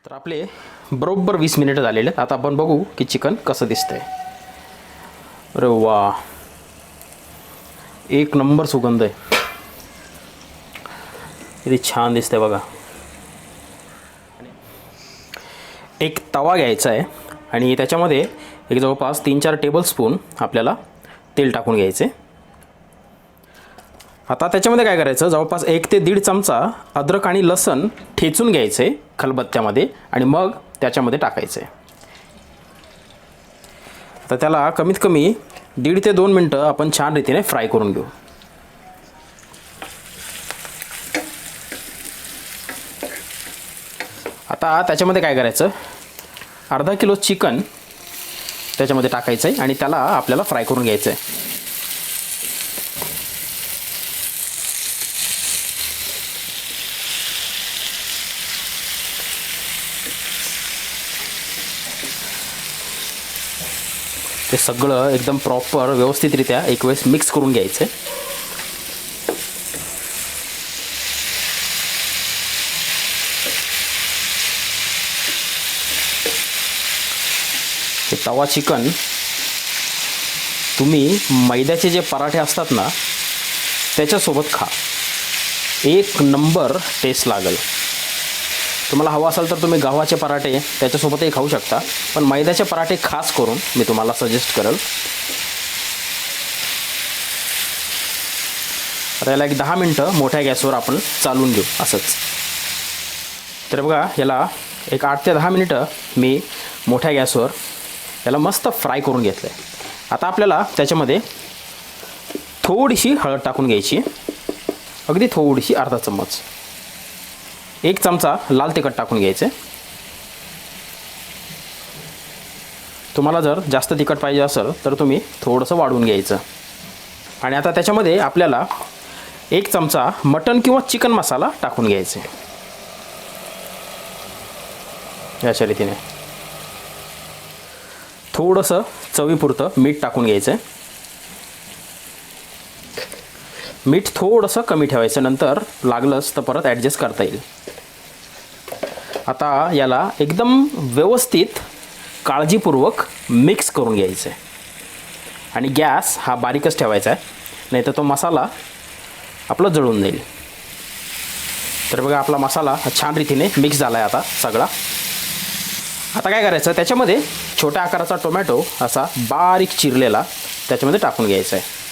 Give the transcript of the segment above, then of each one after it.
तर आपले बरोबर 20 मिनिटं झालेले आहेत। आता आपण बघू की चिकन कसं दिसतंय। अरे वा, एक नंबर सुगंध आहे। किती छान दिसतंय बघा। एक तवा घ्यायचा आहे आणि त्याच्यामध्ये एक जवळपास 3-4 टेबलस्पून आपल्याला तेल टाकून घ्यायचे। आता त्याच्यामध्ये काय करायचं, जवळपास 1 ते 1.5 चमचा अद्रक आणि लसूण ठेचून घ्यायचे खलबत्त्यामध्ये आणि मग त्याच्यामध्ये टाकायचे। आता त्याला कमीत कमी 1.5 ते 2 मिनिटं आपण छान रीतीने फ्राय करून घेऊ। आता त्याच्यामध्ये काय करायचं, अर्धा किलो चिकन त्याच्यामध्ये टाकायचं आहे आणि त्याला आपल्याला फ्राय करून घ्यायचं आहे। ते सगळं एकदम प्रॉपर व्यवस्थितरित्या एक वेळेस मिक्स करून घ्यायचं आहे। हे तवा चिकन तुम्ही मैद्याचे जे पराठे असतात ना त्याच्यासोबत खा, एक नंबर टेस्ट लागेल। तुम्हाला हवं असेल तर तुम्ही गव्हाचे पराठे त्याच्यासोबतही खाऊ शकता, पण मैद्याचे पराठे खास करून मी तुम्हाला सजेस्ट करेल। तर याला एक 10 मिनटं मोठ्या गॅसवर आपण चालवून घेऊ असंच। तर बघा, याला एक 8 ते 10 मिनिटं मी मोठ्या गॅसवर याला मस्त फ्राय करून घेतलं आहे। आता आपल्याला त्याच्यामध्ये थोडीशी हळद टाकून घ्यायची, अगदी थोडीशी, अर्धा चम्मच। 1 चमचा लाल तिखट टाकून घ्यायचे। तुम्हाला जर जास्त तिखट पाहिजे असेल तर तुम्ही थोडंसं वाढवून घ्यायचं। आणि आता त्याच्यामध्ये आपल्याला 1 चमचा मटण किंवा चिकन मसाला टाकून घ्यायचे याच्या रीतीने। थोडंसं चवीपुरतं मीठ टाकून घ्यायचं। मीठ थोडंसं कमी ठेवायचं, नंतर लागलंच तर परत ॲडजस्ट करता येईल। आता याला एकदम व्यवस्थित काळजीपूर्वक मिक्स करून घ्यायचं आहे आणि गॅस हा बारीकच ठेवायचा आहे, नाही तर तो मसाला आपला जळून जाईल। तर बघा, आपला मसाला छान रीतीने मिक्स झाला आहे आता सगळा। आता काय करायचं, त्याच्यामध्ये छोट्या आकाराचा टोमॅटो असा बारीक चिरलेला त्याच्यामध्ये टाकून घ्यायचा आहे।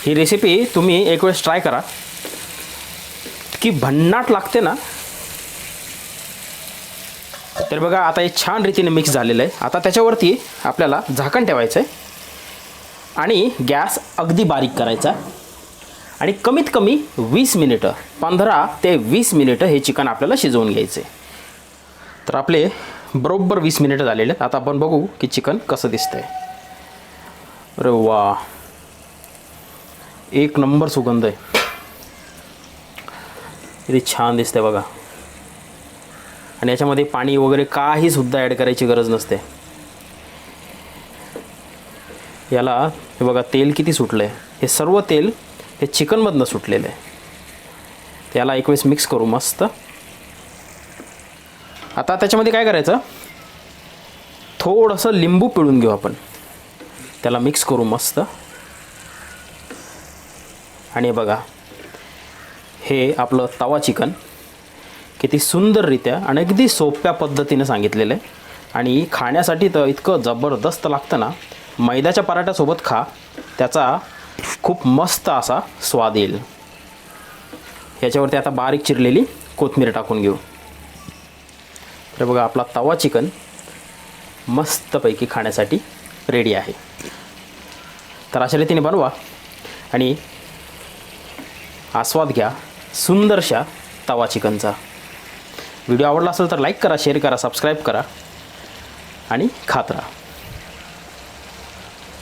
ही रेसिपी तुम्ही एक वेळेस ट्राय करा, की भन्नाट लागते ना। तर बघा, आता हे छान रीतीने मिक्स झालेलं आहे। आता त्याच्यावरती आपल्याला झाकण ठेवायचं आहे आणि गॅस अगदी बारीक करायचा आणि कमीत कमी 20 मिनिटं, 15 ते 20 मिनिटं हे चिकन आपल्याला शिजवून घ्यायचे। तर आपले बरोबर 20 मिनिटं झालेले आहेत। आता आपण बघू की चिकन कसं दिसतंय। अरे वा, एक नंबर सुगंध आहे। किती छान दिसतंय बघा। आणि याच्यामध्ये पाणी वगैरे काही सुद्धा ॲड करायची गरज नसते। याला हे बघा, तेल किती सुटलं आहे। हे सर्व तेल हे चिकनमधनं सुटलेलं आहे। त्याला एक वेळेस मिक्स करू मस्त। आता त्याच्यामध्ये काय करायचं, थोडंसं लिंबू पिळून घेऊ आपण, त्याला मिक्स करू मस्त। आणि बघा, हे आपलं तवा चिकन किती सुंदररित्या आणि अगदी सोप्या पद्धतीने सांगितलेलं आहे आणि खाण्यासाठी तर इतकं जबरदस्त लागतं ना। मैद्याच्या पराठ्यासोबत खा, त्याचा खूप मस्त असा स्वाद येईल। याच्यावरती आता बारीक चिरलेली कोथिंबीर टाकून घेऊ। तर बघा, आपला तवा चिकन मस्तपैकी खाण्यासाठी रेडी आहे। तर अशा रीतीने बनवा आणि आस्वाद घ्या सुंदरशा तवा चिकनचा। व्हिडिओ आवडला असेल तर लाईक करा, शेअर करा, सबस्क्राईब करा आणि खात राहा।